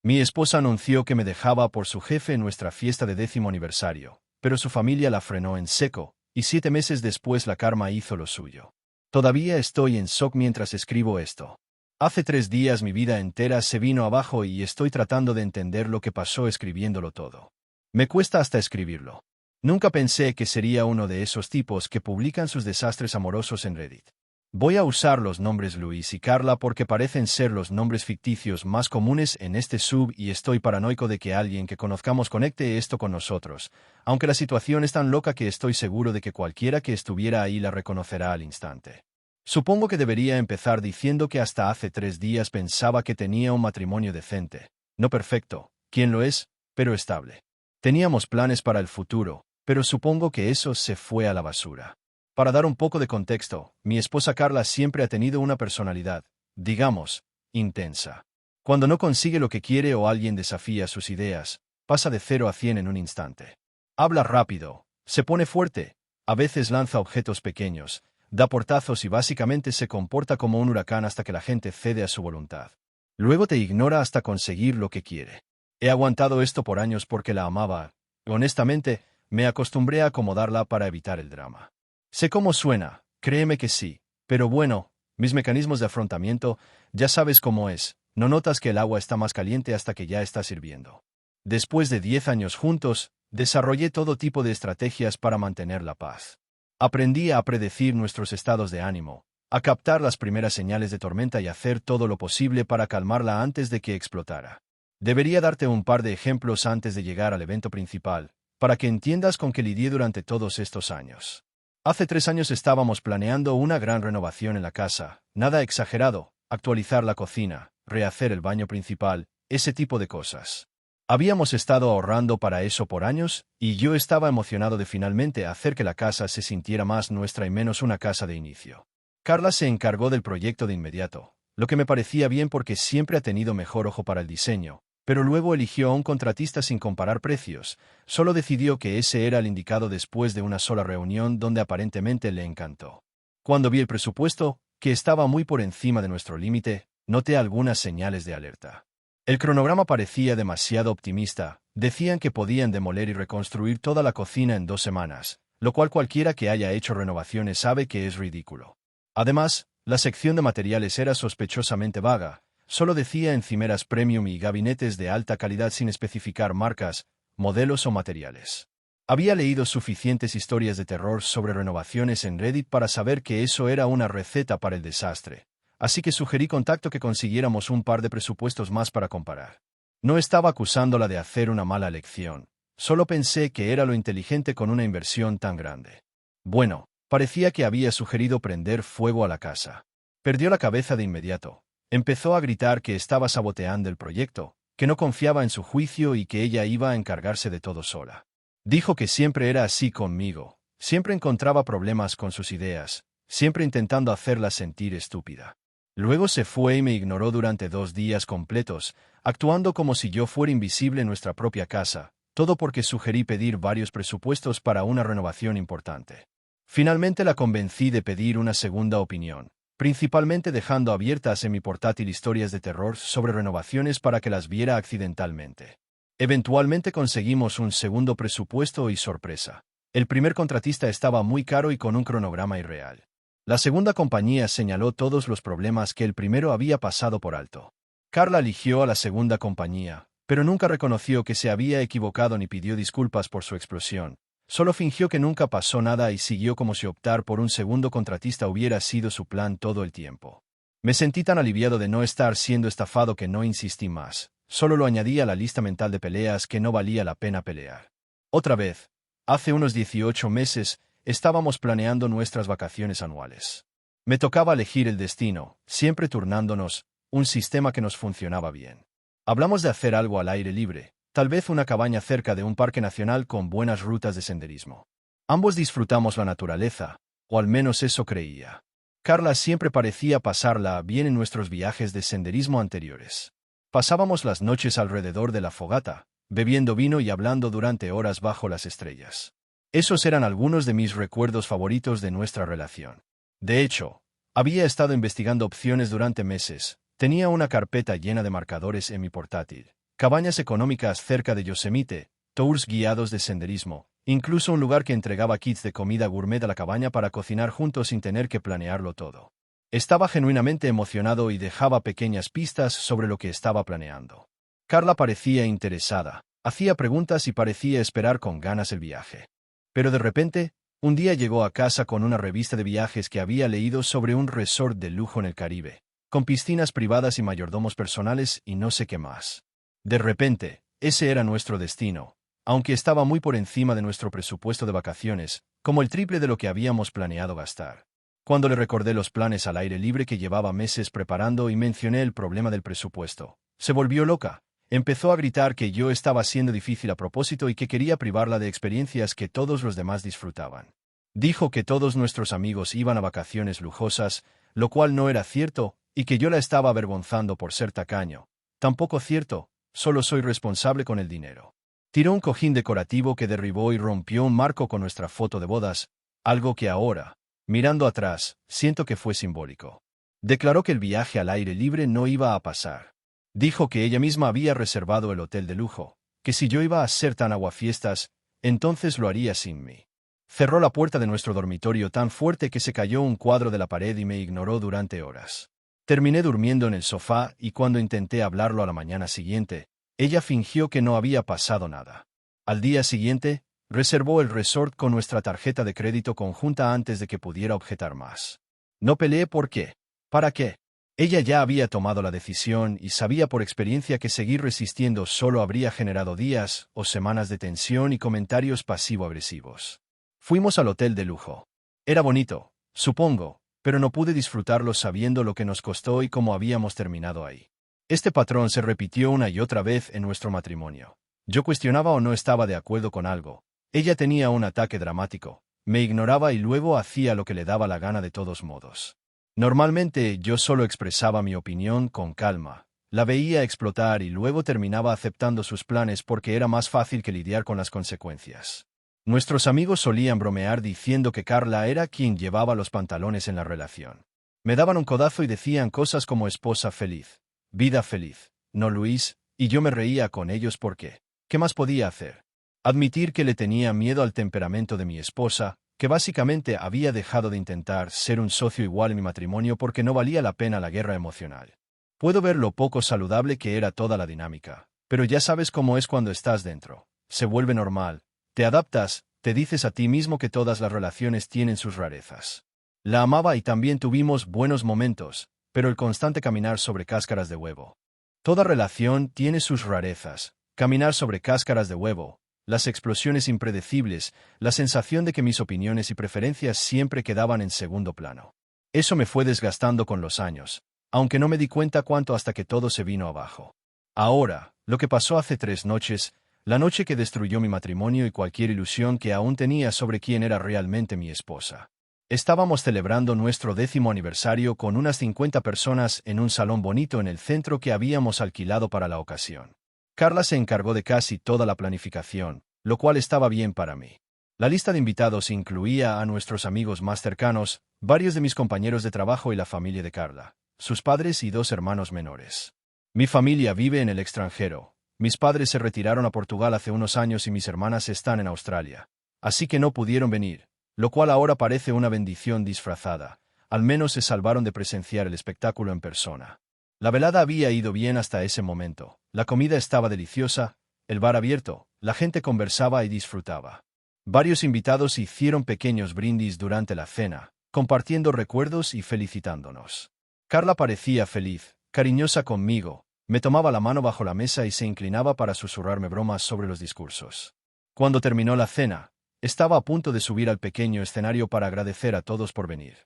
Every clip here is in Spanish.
Mi esposa anunció que me dejaba por su jefe en nuestra fiesta de 10º aniversario, pero su familia la frenó en seco, y 7 meses después la karma hizo lo suyo. Todavía estoy en shock mientras escribo esto. Hace 3 días mi vida entera se vino abajo y estoy tratando de entender lo que pasó escribiéndolo todo. Me cuesta hasta escribirlo. Nunca pensé que sería uno de esos tipos que publican sus desastres amorosos en Reddit. Voy a usar los nombres Luis y Carla porque parecen ser los nombres ficticios más comunes en este sub y estoy paranoico de que alguien que conozcamos conecte esto con nosotros, aunque la situación es tan loca que estoy seguro de que cualquiera que estuviera ahí la reconocerá al instante. Supongo que debería empezar diciendo que hasta hace 3 días pensaba que tenía un matrimonio decente, no perfecto, ¿quién lo es?, pero estable. Teníamos planes para el futuro, pero supongo que eso se fue a la basura. Para dar un poco de contexto, mi esposa Carla siempre ha tenido una personalidad, digamos, intensa. Cuando no consigue lo que quiere o alguien desafía sus ideas, pasa de 0 a 100 en un instante. Habla rápido, se pone fuerte, a veces lanza objetos pequeños, da portazos y básicamente se comporta como un huracán hasta que la gente cede a su voluntad. Luego te ignora hasta conseguir lo que quiere. He aguantado esto por años porque la amaba. Honestamente, me acostumbré a acomodarla para evitar el drama. Sé cómo suena, créeme que sí, pero bueno, mis mecanismos de afrontamiento, ya sabes cómo es, no notas que el agua está más caliente hasta que ya está hirviendo. Después de 10 años juntos, desarrollé todo tipo de estrategias para mantener la paz. Aprendí a predecir nuestros estados de ánimo, a captar las primeras señales de tormenta y hacer todo lo posible para calmarla antes de que explotara. Debería darte un par de ejemplos antes de llegar al evento principal, para que entiendas con qué lidié durante todos estos años. Hace 3 años estábamos planeando una gran renovación en la casa, nada exagerado, actualizar la cocina, rehacer el baño principal, ese tipo de cosas. Habíamos estado ahorrando para eso por años, y yo estaba emocionado de finalmente hacer que la casa se sintiera más nuestra y menos una casa de inicio. Carla se encargó del proyecto de inmediato, lo que me parecía bien porque siempre ha tenido mejor ojo para el diseño, pero luego eligió a un contratista sin comparar precios, solo decidió que ese era el indicado después de una sola reunión donde aparentemente le encantó. Cuando vi el presupuesto, que estaba muy por encima de nuestro límite, noté algunas señales de alerta. El cronograma parecía demasiado optimista, decían que podían demoler y reconstruir toda la cocina en 2 semanas, lo cual cualquiera que haya hecho renovaciones sabe que es ridículo. Además, la sección de materiales era sospechosamente vaga, solo decía encimeras premium y gabinetes de alta calidad sin especificar marcas, modelos o materiales. Había leído suficientes historias de terror sobre renovaciones en Reddit para saber que eso era una receta para el desastre, así que sugerí contacto que consiguiéramos un par de presupuestos más para comparar. No estaba acusándola de hacer una mala elección, solo pensé que era lo inteligente con una inversión tan grande. Bueno, parecía que había sugerido prender fuego a la casa. Perdió la cabeza de inmediato. Empezó a gritar que estaba saboteando el proyecto, que no confiaba en su juicio y que ella iba a encargarse de todo sola. Dijo que siempre era así conmigo, siempre encontraba problemas con sus ideas, siempre intentando hacerla sentir estúpida. Luego se fue y me ignoró durante 2 días completos, actuando como si yo fuera invisible en nuestra propia casa, todo porque sugerí pedir varios presupuestos para una renovación importante. Finalmente la convencí de pedir una segunda opinión, principalmente dejando abiertas en mi portátil historias de terror sobre renovaciones para que las viera accidentalmente. Eventualmente conseguimos un segundo presupuesto y sorpresa. El primer contratista estaba muy caro y con un cronograma irreal. La segunda compañía señaló todos los problemas que el primero había pasado por alto. Carla eligió a la segunda compañía, pero nunca reconoció que se había equivocado ni pidió disculpas por su explosión. Solo fingió que nunca pasó nada y siguió como si optar por un segundo contratista hubiera sido su plan todo el tiempo. Me sentí tan aliviado de no estar siendo estafado que no insistí más. Solo lo añadí a la lista mental de peleas que no valía la pena pelear. Otra vez, hace unos 18 meses, estábamos planeando nuestras vacaciones anuales. Me tocaba elegir el destino, siempre turnándonos, un sistema que nos funcionaba bien. Hablamos de hacer algo al aire libre, tal vez una cabaña cerca de un parque nacional con buenas rutas de senderismo. Ambos disfrutamos la naturaleza, o al menos eso creía. Carla siempre parecía pasarla bien en nuestros viajes de senderismo anteriores. Pasábamos las noches alrededor de la fogata, bebiendo vino y hablando durante horas bajo las estrellas. Esos eran algunos de mis recuerdos favoritos de nuestra relación. De hecho, había estado investigando opciones durante meses, tenía una carpeta llena de marcadores en mi portátil. cabañas económicas cerca de Yosemite, tours guiados de senderismo, incluso un lugar que entregaba kits de comida gourmet a la cabaña para cocinar juntos sin tener que planearlo todo. Estaba genuinamente emocionado y dejaba pequeñas pistas sobre lo que estaba planeando. Carla parecía interesada, hacía preguntas y parecía esperar con ganas el viaje. Pero de repente, un día llegó a casa con una revista de viajes que había leído sobre un resort de lujo en el Caribe, con piscinas privadas y mayordomos personales y no sé qué más. De repente, ese era nuestro destino, aunque estaba muy por encima de nuestro presupuesto de vacaciones, como el triple de lo que habíamos planeado gastar. Cuando le recordé los planes al aire libre que llevaba meses preparando y mencioné el problema del presupuesto, se volvió loca. Empezó a gritar que yo estaba siendo difícil a propósito y que quería privarla de experiencias que todos los demás disfrutaban. Dijo que todos nuestros amigos iban a vacaciones lujosas, lo cual no era cierto, y que yo la estaba avergonzando por ser tacaño. Tampoco cierto, solo soy responsable con el dinero. Tiró un cojín decorativo que derribó y rompió un marco con nuestra foto de bodas, algo que ahora, mirando atrás, siento que fue simbólico. Declaró que el viaje al aire libre no iba a pasar. Dijo que ella misma había reservado el hotel de lujo, que si yo iba a ser tan aguafiestas, entonces lo haría sin mí. Cerró la puerta de nuestro dormitorio tan fuerte que se cayó un cuadro de la pared y me ignoró durante horas. Terminé durmiendo en el sofá y cuando intenté hablarlo a la mañana siguiente, ella fingió que no había pasado nada. Al día siguiente, reservó el resort con nuestra tarjeta de crédito conjunta antes de que pudiera objetar más. No peleé por qué. ¿Para qué? Ella ya había tomado la decisión y sabía por experiencia que seguir resistiendo solo habría generado días o semanas de tensión y comentarios pasivo-agresivos. Fuimos al hotel de lujo. Era bonito, supongo, pero no pude disfrutarlo sabiendo lo que nos costó y cómo habíamos terminado ahí. Este patrón se repitió una y otra vez en nuestro matrimonio. Yo cuestionaba o no estaba de acuerdo con algo. Ella tenía un ataque dramático, me ignoraba y luego hacía lo que le daba la gana de todos modos. Normalmente yo solo expresaba mi opinión con calma, la veía explotar y luego terminaba aceptando sus planes porque era más fácil que lidiar con las consecuencias. Nuestros amigos solían bromear diciendo que Carla era quien llevaba los pantalones en la relación. Me daban un codazo y decían cosas como esposa feliz, vida feliz, no Luis, y yo me reía con ellos porque, ¿qué más podía hacer? Admitir que le tenía miedo al temperamento de mi esposa, que básicamente había dejado de intentar ser un socio igual en mi matrimonio porque no valía la pena la guerra emocional. Puedo ver lo poco saludable que era toda la dinámica, pero ya sabes cómo es cuando estás dentro. Se vuelve normal, te adaptas, te dices a ti mismo que todas las relaciones tienen sus rarezas. La amaba y también tuvimos buenos momentos, pero el constante caminar sobre cáscaras de huevo. Toda relación tiene sus rarezas, caminar sobre cáscaras de huevo, las explosiones impredecibles, la sensación de que mis opiniones y preferencias siempre quedaban en segundo plano. Eso me fue desgastando con los años, aunque no me di cuenta cuánto hasta que todo se vino abajo. Ahora, lo que pasó hace 3 noches, la noche que destruyó mi matrimonio y cualquier ilusión que aún tenía sobre quién era realmente mi esposa. Estábamos celebrando nuestro 10º aniversario con unas 50 personas en un salón bonito en el centro que habíamos alquilado para la ocasión. Carla se encargó de casi toda la planificación, lo cual estaba bien para mí. La lista de invitados incluía a nuestros amigos más cercanos, varios de mis compañeros de trabajo y la familia de Carla, sus padres y 2 hermanos menores. Mi familia vive en el extranjero. Mis padres se retiraron a Portugal hace unos años y mis hermanas están en Australia. Así que no pudieron venir, lo cual ahora parece una bendición disfrazada. Al menos se salvaron de presenciar el espectáculo en persona. La velada había ido bien hasta ese momento. La comida estaba deliciosa, el bar abierto, la gente conversaba y disfrutaba. Varios invitados hicieron pequeños brindis durante la cena, compartiendo recuerdos y felicitándonos. Carla parecía feliz, cariñosa conmigo, me tomaba la mano bajo la mesa y se inclinaba para susurrarme bromas sobre los discursos. Cuando terminó la cena, estaba a punto de subir al pequeño escenario para agradecer a todos por venir.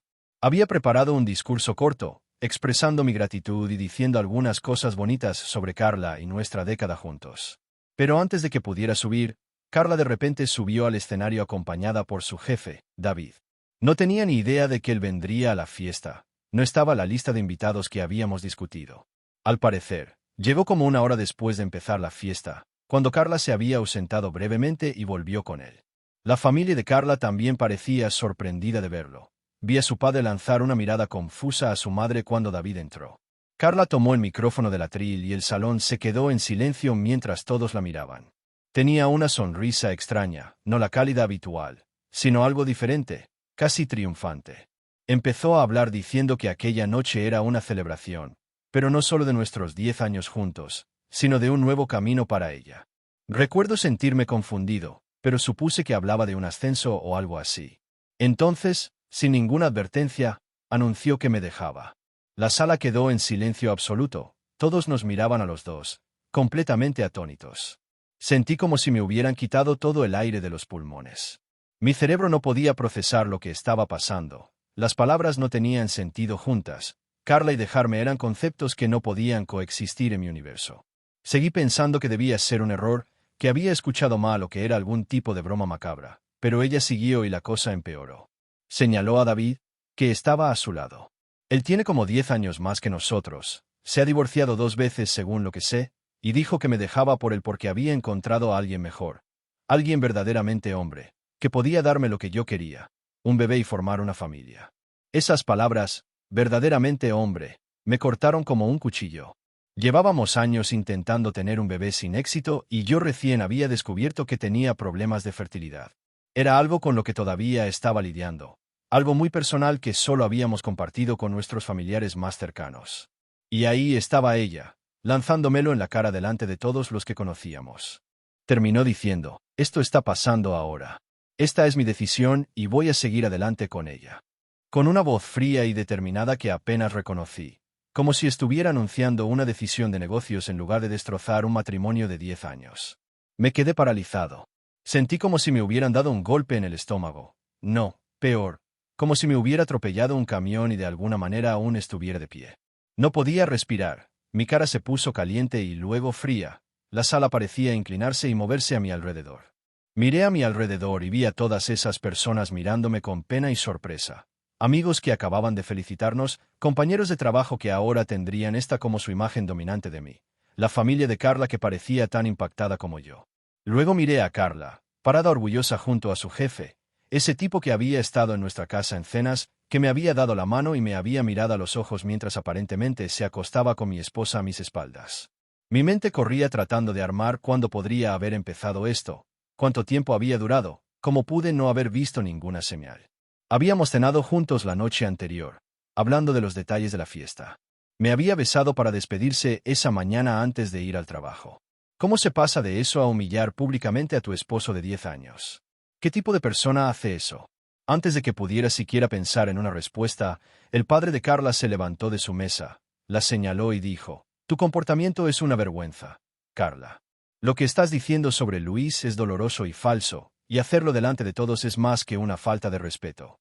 Había preparado un discurso corto, expresando mi gratitud y diciendo algunas cosas bonitas sobre Carla y nuestra década juntos. Pero antes de que pudiera subir, Carla de repente subió al escenario acompañada por su jefe, David. No tenía ni idea de que él vendría a la fiesta. No estaba en la lista de invitados que habíamos discutido. Al parecer, llegó como una hora después de empezar la fiesta, cuando Carla se había ausentado brevemente y volvió con él. La familia de Carla también parecía sorprendida de verlo. Vi a su padre lanzar una mirada confusa a su madre cuando David entró. Carla tomó el micrófono del atril y el salón se quedó en silencio mientras todos la miraban. Tenía una sonrisa extraña, no la cálida habitual, sino algo diferente, casi triunfante. Empezó a hablar diciendo que aquella noche era una celebración, pero no solo de nuestros 10 años juntos, sino de un nuevo camino para ella. Recuerdo sentirme confundido, pero supuse que hablaba de un ascenso o algo así. Entonces, sin ninguna advertencia, anunció que me dejaba. La sala quedó en silencio absoluto, todos nos miraban a los dos, completamente atónitos. Sentí como si me hubieran quitado todo el aire de los pulmones. Mi cerebro no podía procesar lo que estaba pasando. Las palabras no tenían sentido juntas. Carla y dejarme eran conceptos que no podían coexistir en mi universo. Seguí pensando que debía ser un error, que había escuchado mal o que era algún tipo de broma macabra, pero ella siguió y la cosa empeoró. Señaló a David, que estaba a su lado. Él tiene como 10 años más que nosotros, se ha divorciado 2 veces según lo que sé, y dijo que me dejaba por él porque había encontrado a alguien mejor, alguien verdaderamente hombre, que podía darme lo que yo quería, un bebé y formar una familia. Esas palabras, verdaderamente hombre, me cortaron como un cuchillo. Llevábamos años intentando tener un bebé sin éxito y yo recién había descubierto que tenía problemas de fertilidad. Era algo con lo que todavía estaba lidiando, algo muy personal que solo habíamos compartido con nuestros familiares más cercanos. Y ahí estaba ella, lanzándomelo en la cara delante de todos los que conocíamos. Terminó diciendo, esto está pasando ahora. Esta es mi decisión y voy a seguir adelante con ella. Con una voz fría y determinada que apenas reconocí, como si estuviera anunciando una decisión de negocios en lugar de destrozar un matrimonio de 10 años. Me quedé paralizado. Sentí como si me hubieran dado un golpe en el estómago. No, peor, como si me hubiera atropellado un camión y de alguna manera aún estuviera de pie. No podía respirar, mi cara se puso caliente y luego fría, la sala parecía inclinarse y moverse a mi alrededor. Miré a mi alrededor y vi a todas esas personas mirándome con pena y sorpresa. Amigos que acababan de felicitarnos, compañeros de trabajo que ahora tendrían esta como su imagen dominante de mí, la familia de Carla que parecía tan impactada como yo. Luego miré a Carla, parada orgullosa junto a su jefe, ese tipo que había estado en nuestra casa en cenas, que me había dado la mano y me había mirado a los ojos mientras aparentemente se acostaba con mi esposa a mis espaldas. Mi mente corría tratando de armar cuándo podría haber empezado esto, cuánto tiempo había durado, cómo pude no haber visto ninguna señal. Habíamos cenado juntos la noche anterior, hablando de los detalles de la fiesta. Me había besado para despedirse esa mañana antes de ir al trabajo. ¿Cómo se pasa de eso a humillar públicamente a tu esposo de 10 años? ¿Qué tipo de persona hace eso? Antes de que pudiera siquiera pensar en una respuesta, el padre de Carla se levantó de su mesa, la señaló y dijo, tu comportamiento es una vergüenza, Carla. Lo que estás diciendo sobre Luis es doloroso y falso, y hacerlo delante de todos es más que una falta de respeto.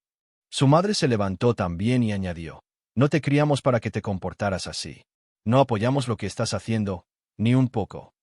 Su madre se levantó también y añadió, no te criamos para que te comportaras así. No apoyamos lo que estás haciendo, ni un poco.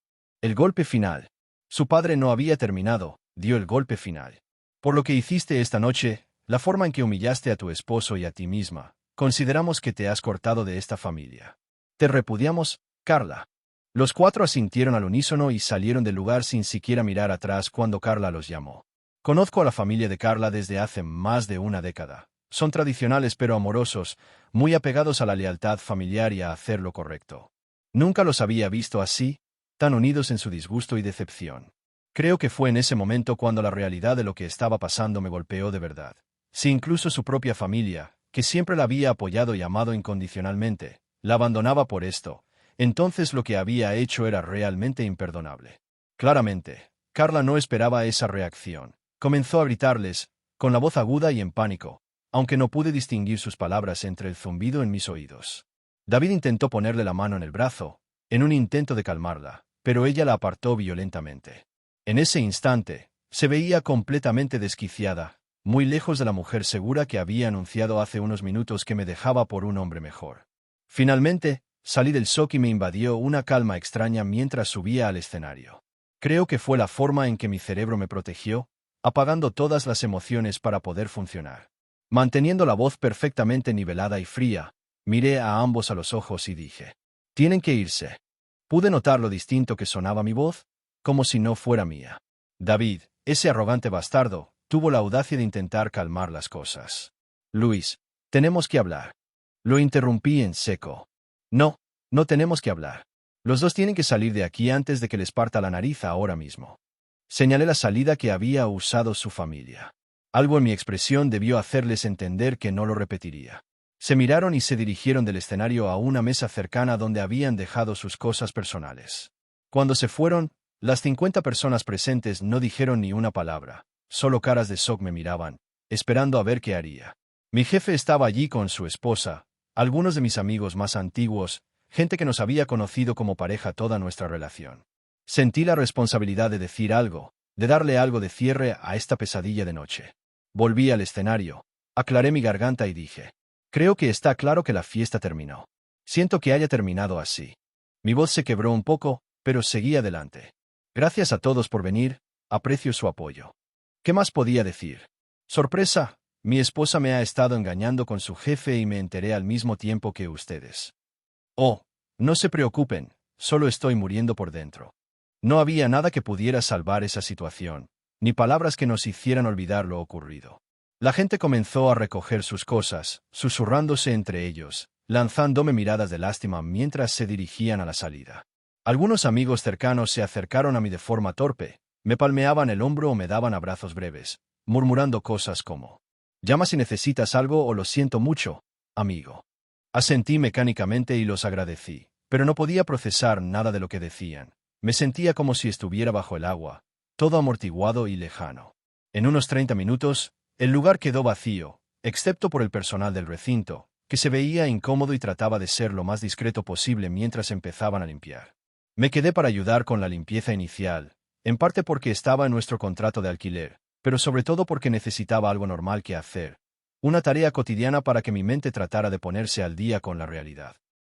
El golpe final. Su padre no había terminado, dio el golpe final. Por lo que hiciste esta noche, la forma en que humillaste a tu esposo y a ti misma, consideramos que te has cortado de esta familia. Te repudiamos, Carla. Los 4 asintieron al unísono y salieron del lugar sin siquiera mirar atrás cuando Carla los llamó. Conozco a la familia de Carla desde hace más de una década. Son tradicionales pero amorosos, muy apegados a la lealtad familiar y a hacer lo correcto. Nunca los había visto así, tan unidos en su disgusto y decepción. Creo que fue en ese momento cuando la realidad de lo que estaba pasando me golpeó de verdad. Si incluso su propia familia, que siempre la había apoyado y amado incondicionalmente, la abandonaba por esto, entonces lo que había hecho era realmente imperdonable. Claramente, Carla no esperaba esa reacción. Comenzó a gritarles, con la voz aguda y en pánico, aunque no pude distinguir sus palabras entre el zumbido en mis oídos. David intentó ponerle la mano en el brazo, en un intento de calmarla, pero ella la apartó violentamente. En ese instante, se veía completamente desquiciada, muy lejos de la mujer segura que había anunciado hace unos minutos que me dejaba por un hombre mejor. Finalmente, salí del shock y me invadió una calma extraña mientras subía al escenario. Creo que fue la forma en que mi cerebro me protegió, apagando todas las emociones para poder funcionar. Manteniendo la voz perfectamente nivelada y fría, miré a ambos a los ojos y dije, tienen que irse. Pude notar lo distinto que sonaba mi voz, como si no fuera mía. David, ese arrogante bastardo, tuvo la audacia de intentar calmar las cosas. Luis, tenemos que hablar. Lo interrumpí en seco. No, No tenemos que hablar. Los dos tienen que salir de aquí antes de que les parta la nariz ahora mismo. Señalé la salida que había usado su familia. Algo en mi expresión debió hacerles entender que no lo repetiría. Se miraron y se dirigieron del escenario a una mesa cercana donde habían dejado sus cosas personales. Cuando se fueron, las 50 personas presentes no dijeron ni una palabra, solo caras de shock me miraban, esperando a ver qué haría. Mi jefe estaba allí con su esposa, algunos de mis amigos más antiguos, gente que nos había conocido como pareja toda nuestra relación. Sentí la responsabilidad de decir algo, de darle algo de cierre a esta pesadilla de noche. Volví al escenario, aclaré mi garganta y dije, creo que está claro que la fiesta terminó. Siento que haya terminado así. Mi voz se quebró un poco, pero seguí adelante. Gracias a todos por venir, aprecio su apoyo. ¿Qué más podía decir? Sorpresa, mi esposa me ha estado engañando con su jefe y me enteré al mismo tiempo que ustedes. Oh, no se preocupen, solo estoy muriendo por dentro. No había nada que pudiera salvar esa situación, ni palabras que nos hicieran olvidar lo ocurrido. La gente comenzó a recoger sus cosas, susurrándose entre ellos, lanzándome miradas de lástima mientras se dirigían a la salida. Algunos amigos cercanos se acercaron a mí de forma torpe, me palmeaban el hombro o me daban abrazos breves, murmurando cosas como, llama si necesitas algo o lo siento mucho, amigo. Asentí mecánicamente y los agradecí, pero no podía procesar nada de lo que decían. Me sentía como si estuviera bajo el agua, todo amortiguado y lejano. En unos 30 minutos, el lugar quedó vacío, excepto por el personal del recinto, que se veía incómodo y trataba de ser lo más discreto posible mientras empezaban a limpiar. Me quedé para ayudar con la limpieza inicial, en parte porque estaba en nuestro contrato de alquiler, pero sobre todo porque necesitaba algo normal que hacer, una tarea cotidiana para que mi mente tratara de ponerse al día con la realidad.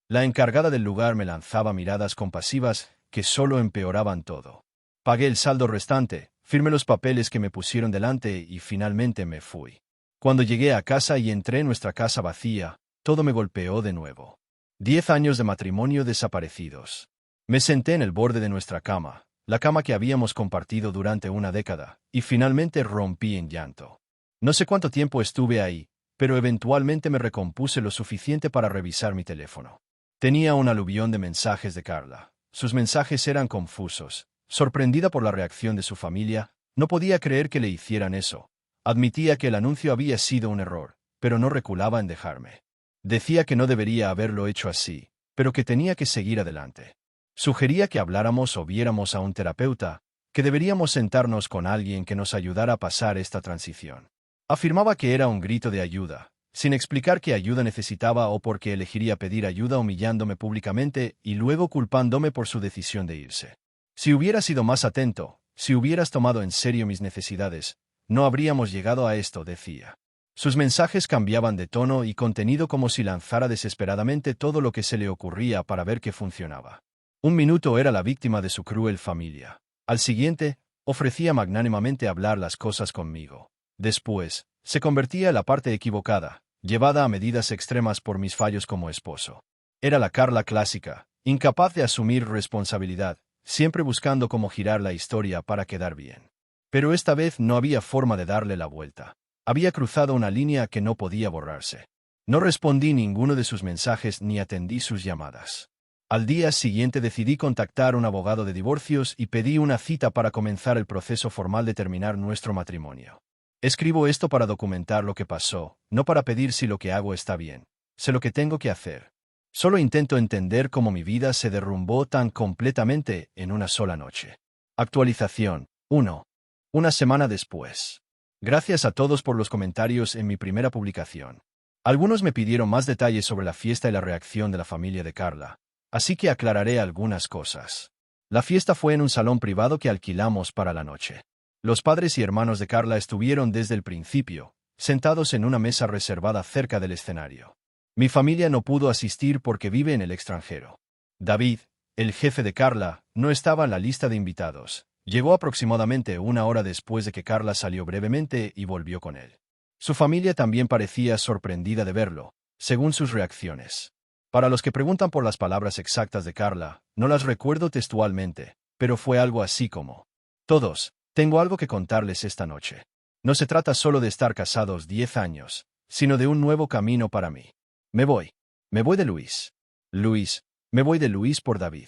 La encargada del lugar me lanzaba miradas compasivas que solo empeoraban todo. Pagué el saldo restante, firmé los papeles que me pusieron delante y finalmente me fui. Cuando llegué a casa y entré en nuestra casa vacía, todo me golpeó de nuevo. 10 años de matrimonio desaparecidos. Me senté en el borde de nuestra cama, la cama que habíamos compartido durante una década, y finalmente rompí en llanto. No sé cuánto tiempo estuve ahí, pero eventualmente me recompuse lo suficiente para revisar mi teléfono. Tenía un aluvión de mensajes de Carla. Sus mensajes eran confusos. Sorprendida por la reacción de su familia, no podía creer que le hicieran eso. Admitía que el anuncio había sido un error, pero no reculaba en dejarme. Decía que no debería haberlo hecho así, pero que tenía que seguir adelante. Sugería que habláramos o viéramos a un terapeuta, que deberíamos sentarnos con alguien que nos ayudara a pasar esta transición. Afirmaba que era un grito de ayuda, sin explicar qué ayuda necesitaba o por qué elegiría pedir ayuda humillándome públicamente y luego culpándome por su decisión de irse. Si hubiera sido más atento, si hubieras tomado en serio mis necesidades, no habríamos llegado a esto, decía. Sus mensajes cambiaban de tono y contenido como si lanzara desesperadamente todo lo que se le ocurría para ver qué funcionaba. Un minuto era la víctima de su cruel familia. Al siguiente, ofrecía magnánimamente hablar las cosas conmigo. Después, se convertía en la parte equivocada, llevada a medidas extremas por mis fallos como esposo. Era la Carla clásica, incapaz de asumir responsabilidad, siempre buscando cómo girar la historia para quedar bien. Pero esta vez no había forma de darle la vuelta. Había cruzado una línea que no podía borrarse. No respondí ninguno de sus mensajes ni atendí sus llamadas. Al día siguiente decidí contactar a un abogado de divorcios y pedí una cita para comenzar el proceso formal de terminar nuestro matrimonio. Escribo esto para documentar lo que pasó, no para pedir si lo que hago está bien. Sé lo que tengo que hacer. Solo intento entender cómo mi vida se derrumbó tan completamente en una sola noche. Actualización 1. Una semana después. Gracias a todos por los comentarios en mi primera publicación. Algunos me pidieron más detalles sobre la fiesta y la reacción de la familia de Carla, así que aclararé algunas cosas. La fiesta fue en un salón privado que alquilamos para la noche. Los padres y hermanos de Carla estuvieron desde el principio, sentados en una mesa reservada cerca del escenario. Mi familia no pudo asistir porque vive en el extranjero. David, el jefe de Carla, no estaba en la lista de invitados. Llegó aproximadamente una hora después de que Carla salió brevemente y volvió con él. Su familia también parecía sorprendida de verlo, según sus reacciones. Para los que preguntan por las palabras exactas de Carla, no las recuerdo textualmente, pero fue algo así como: todos, tengo algo que contarles esta noche. No se trata solo de estar casados 10 años, sino de un nuevo camino para mí. Me voy. Me voy de Luis. Luis, Me voy de Luis por David.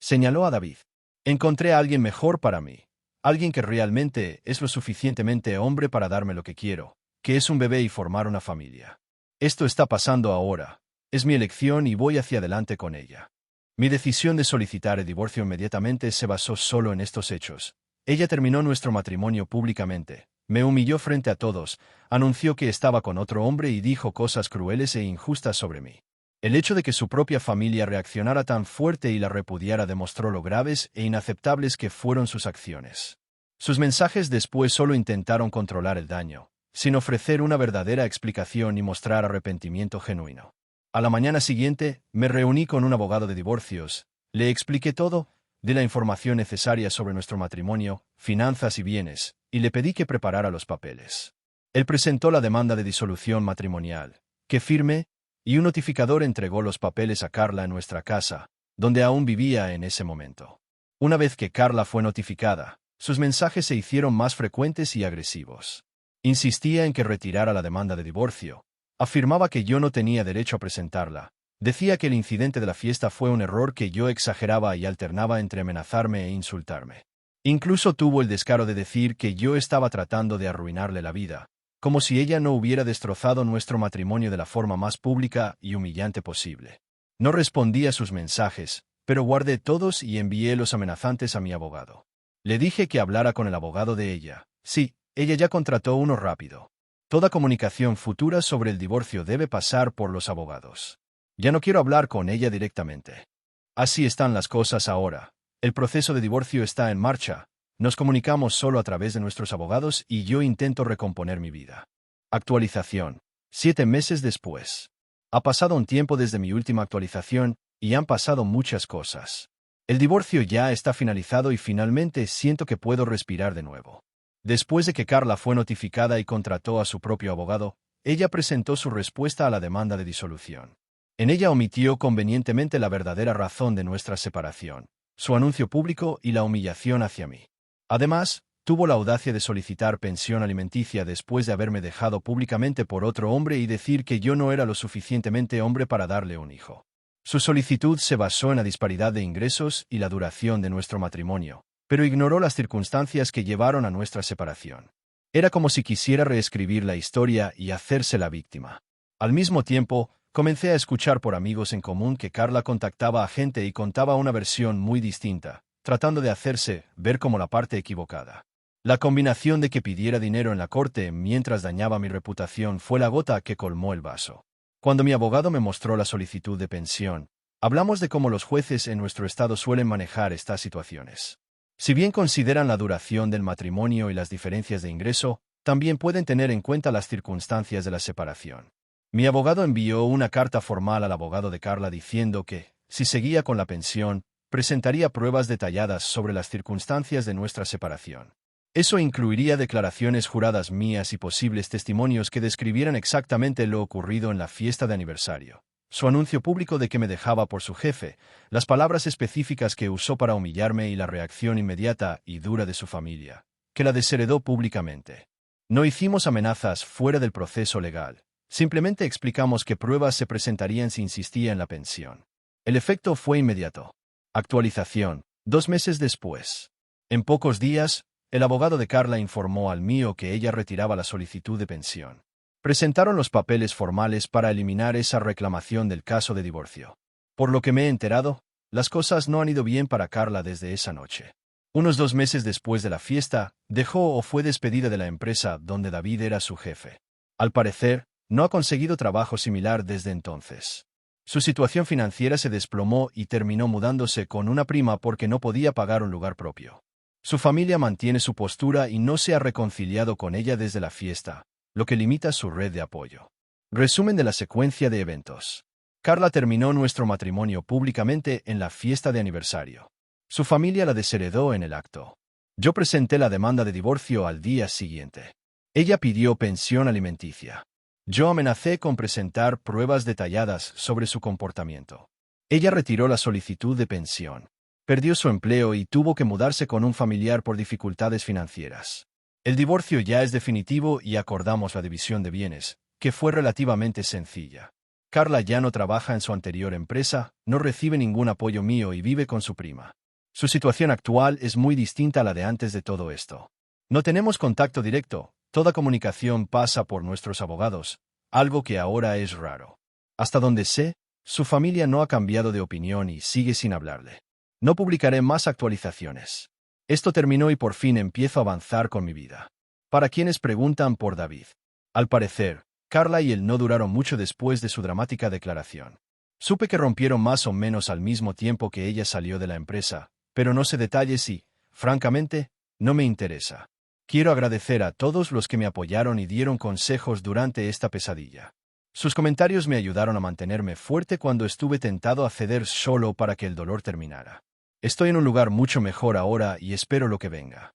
Señaló a David. Encontré a alguien mejor para mí. Alguien que realmente es lo suficientemente hombre para darme lo que quiero, que es un bebé y formar una familia. Esto está pasando ahora. Es mi elección y voy hacia adelante con ella. Mi decisión de solicitar el divorcio inmediatamente se basó solo en estos hechos. Ella terminó nuestro matrimonio públicamente, me humilló frente a todos, anunció que estaba con otro hombre y dijo cosas crueles e injustas sobre mí. El hecho de que su propia familia reaccionara tan fuerte y la repudiara demostró lo graves e inaceptables que fueron sus acciones. Sus mensajes después solo intentaron controlar el daño, sin ofrecer una verdadera explicación ni mostrar arrepentimiento genuino. A la mañana siguiente, me reuní con un abogado de divorcios, le expliqué todo, di la información necesaria sobre nuestro matrimonio, finanzas y bienes, y le pedí que preparara los papeles. Él presentó la demanda de disolución matrimonial, que firmé, y un notificador entregó los papeles a Carla en nuestra casa, donde aún vivía en ese momento. Una vez que Carla fue notificada, sus mensajes se hicieron más frecuentes y agresivos. Insistía en que retirara la demanda de divorcio. Afirmaba que yo no tenía derecho a presentarla. Decía que el incidente de la fiesta fue un error que yo exageraba y alternaba entre amenazarme e insultarme. Incluso tuvo el descaro de decir que yo estaba tratando de arruinarle la vida, como si ella no hubiera destrozado nuestro matrimonio de la forma más pública y humillante posible. No respondí a sus mensajes, pero guardé todos y envié los amenazantes a mi abogado. Le dije que hablara con el abogado de ella. Sí, ella ya contrató uno rápido. Toda comunicación futura sobre el divorcio debe pasar por los abogados. Ya no quiero hablar con ella directamente. Así están las cosas ahora. El proceso de divorcio está en marcha. Nos comunicamos solo a través de nuestros abogados y yo intento recomponer mi vida. Actualización. 7 meses después. Ha pasado un tiempo desde mi última actualización y han pasado muchas cosas. El divorcio ya está finalizado y finalmente siento que puedo respirar de nuevo. Después de que Carla fue notificada y contrató a su propio abogado, ella presentó su respuesta a la demanda de disolución. En ella omitió convenientemente la verdadera razón de nuestra separación, su anuncio público y la humillación hacia mí. Además, tuvo la audacia de solicitar pensión alimenticia después de haberme dejado públicamente por otro hombre y decir que yo no era lo suficientemente hombre para darle un hijo. Su solicitud se basó en la disparidad de ingresos y la duración de nuestro matrimonio, pero ignoró las circunstancias que llevaron a nuestra separación. Era como si quisiera reescribir la historia y hacerse la víctima. Al mismo tiempo, comencé a escuchar por amigos en común que Carla contactaba a gente y contaba una versión muy distinta, tratando de hacerse ver como la parte equivocada. La combinación de que pidiera dinero en la corte mientras dañaba mi reputación fue la gota que colmó el vaso. Cuando mi abogado me mostró la solicitud de pensión, hablamos de cómo los jueces en nuestro estado suelen manejar estas situaciones. Si bien consideran la duración del matrimonio y las diferencias de ingreso, también pueden tener en cuenta las circunstancias de la separación. Mi abogado envió una carta formal al abogado de Carla diciendo que, si seguía con la pensión, presentaría pruebas detalladas sobre las circunstancias de nuestra separación. Eso incluiría declaraciones juradas mías y posibles testimonios que describieran exactamente lo ocurrido en la fiesta de aniversario. Su anuncio público de que me dejaba por su jefe, las palabras específicas que usó para humillarme y la reacción inmediata y dura de su familia, que la desheredó públicamente. No hicimos amenazas fuera del proceso legal. Simplemente explicamos que pruebas se presentarían si insistía en la pensión. El efecto fue inmediato. Actualización. 2 meses después. En pocos días, el abogado de Carla informó al mío que ella retiraba la solicitud de pensión. Presentaron los papeles formales para eliminar esa reclamación del caso de divorcio. Por lo que me he enterado, las cosas no han ido bien para Carla desde esa noche. Unos 2 meses después de la fiesta, dejó o fue despedida de la empresa donde David era su jefe. Al parecer, no ha conseguido trabajo similar desde entonces. Su situación financiera se desplomó y terminó mudándose con una prima porque no podía pagar un lugar propio. Su familia mantiene su postura y no se ha reconciliado con ella desde la fiesta, lo que limita su red de apoyo. Resumen de la secuencia de eventos. Carla terminó nuestro matrimonio públicamente en la fiesta de aniversario. Su familia la desheredó en el acto. Yo presenté la demanda de divorcio al día siguiente. Ella pidió pensión alimenticia. Yo amenacé con presentar pruebas detalladas sobre su comportamiento. Ella retiró la solicitud de pensión. Perdió su empleo y tuvo que mudarse con un familiar por dificultades financieras. El divorcio ya es definitivo y acordamos la división de bienes, que fue relativamente sencilla. Carla ya no trabaja en su anterior empresa, no recibe ningún apoyo mío y vive con su prima. Su situación actual es muy distinta a la de antes de todo esto. No tenemos contacto directo, toda comunicación pasa por nuestros abogados, algo que ahora es raro. Hasta donde sé, su familia no ha cambiado de opinión y sigue sin hablarle. No publicaré más actualizaciones. Esto terminó y por fin empiezo a avanzar con mi vida. Para quienes preguntan por David. Al parecer, Carla y él no duraron mucho después de su dramática declaración. Supe que rompieron más o menos al mismo tiempo que ella salió de la empresa, pero no sé detalles y, francamente, no me interesa. Quiero agradecer a todos los que me apoyaron y dieron consejos durante esta pesadilla. Sus comentarios me ayudaron a mantenerme fuerte cuando estuve tentado a ceder solo para que el dolor terminara. Estoy en un lugar mucho mejor ahora y espero lo que venga.